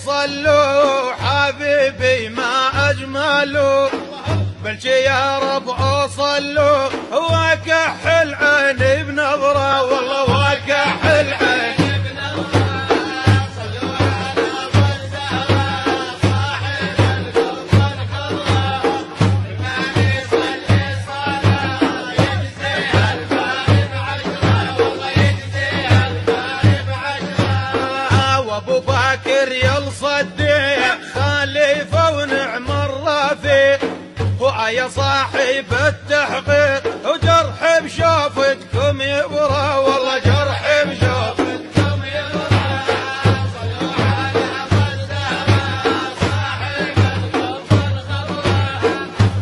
صلوا حبيبي ما أجملوا بلجي يا رب أصلوا وكحل عيني بنظرة والله وكحل عيني وابو بكر يصدق خليفه ونعم الرفيق ويا صاحب التحقيق وجرح بشوفتكم يبرى والله جرح بشوفتكم يبرى صلوا على مصطفى صاحب القبة الخضراء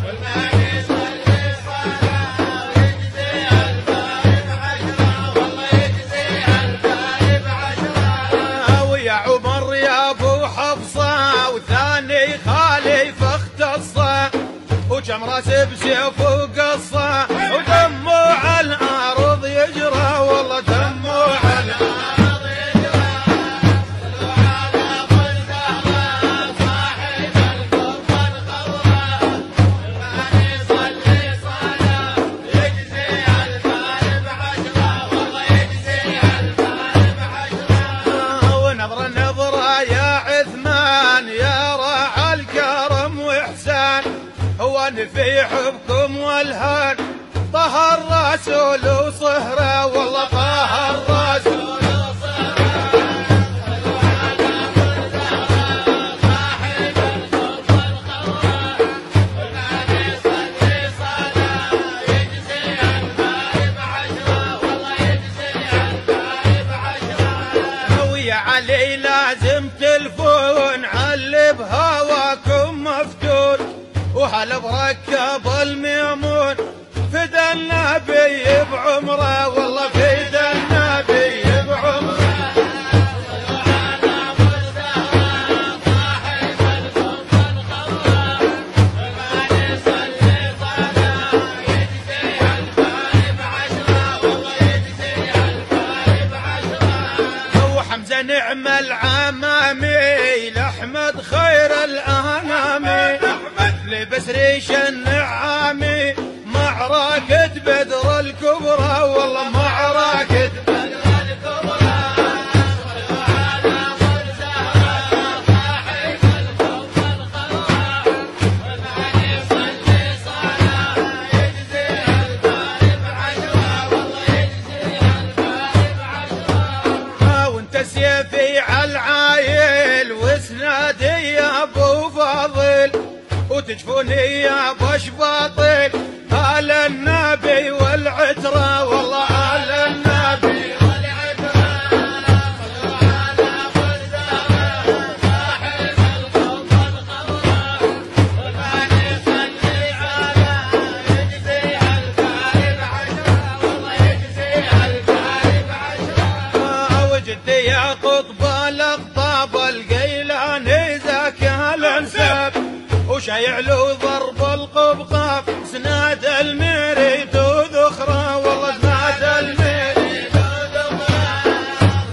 والنبي صلي صلاة ويجزي الباري بعشرة والله يجزي الباري بعشرة ويا عمر يا ابو حفصة وثاني خليفة اختصه وجمرة بسيف وقصة ودمه على الأرض يجرى والله دمه على الأرض يجرى صلوا على مصطفى صاحب القبة الخضراء والنبي صلي صلاة يجزي الباري بعشرة والله يجزي الباري بعشرة ونظرة نظرة يا عثمان يا راعى الكرم وإحسان هو في حبكم والهان طهر رسول وصهره والله طهر رسول وصهره صلوا على مصطفى صاحب القبة الخضراء والنبي صلي صلاة يجزي الباري بعشرة والله يجزي الباري بعشرة ويا علي لازم تلفون علي بهواكم مفتون وهلا بركب الميمون فدى النبي بعمره والله فدى النبي بعمره صلوا على مصطفى صاحب القبة الخضراء والنبي صلي صلاة يجزي الباري بعشرة والله يجزي الباري بعشرة وحمزة نعم العمامي لأحمد خير الأنامي لبس ريش النعامي معركة بدر الكبرى والله معركة بدر الكبرى صلوا على مصطفى صاحب القبة الخضراء والنبي صلي صلاة يجزي الباري بعشرة والله يجزي الباري بعشرة وانت سيفي على العايل واسنادي يا ابو فاضل وتجفوني يا بش باطل آل النبي والعترة والله آل النبي والعترة صلوا على مصطفى صاحب القبة الخضراء والنبي صلي على يجزي الباري بعشرة والله يجزي الباري بعشرة وجدي يا قطب الأقطاب القيلاني ذاك الانساب وشيعلو ضرب القبقاب سناد المريد وذخره والله سناد المريد وذخره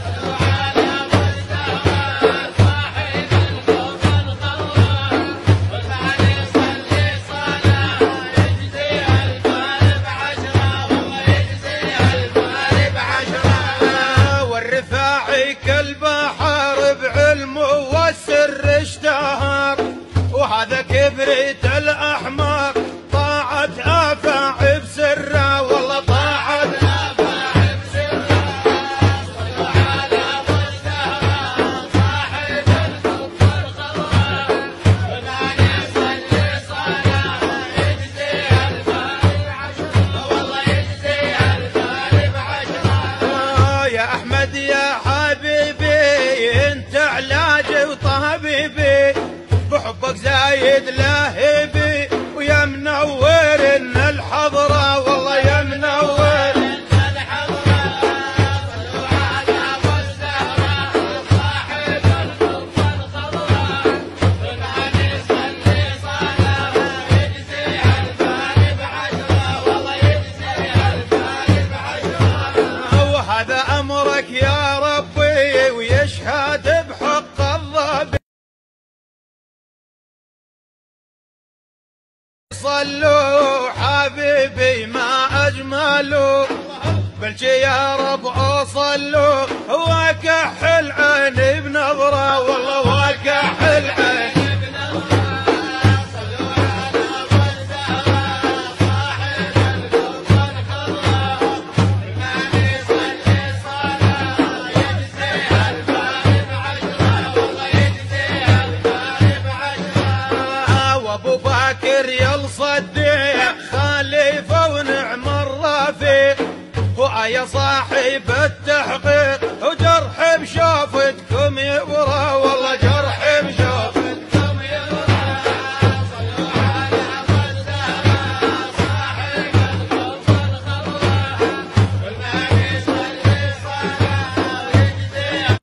صلوا على مصطفى صاحب القبة الخضراء والنبي صلي صلاة يجزي الباري بعشرة والله يجزي الباري بعشرة والرفاعي كالبحر بعلمه والسر اشتهر وهذا كبريت الأحمر طاعة أفاعي بسره والله طاعة أفاعي بسره صلوا على مصطفى صاحب القبة الخضراء والنبي صلي صلاة يجزي الباري بعشرة والله يجزي الباري بعشرة يا أحمد يا حبيبي انت علاجي وطبيبي بحبك زايد لهيبي ويا منور ان الحضرة والله يا منور ان الحضرة صلوا على مصطفى صاحب القبة الخضراء والنبي صلي صلاة يجزي الباري بعشرة والله يجزي الباري بعشرة وهذا امرك يا ربي ويشهد بحق الظبي صلوا حبيبي ما أجملوا بلجي يا رب صلوا وكحل عيني بنظرة والله وكحل عيني وابو بكر يصدق خليفه ونعم الرفيق ويا صاحب التحقيق وجرح بشوفتكم يبرى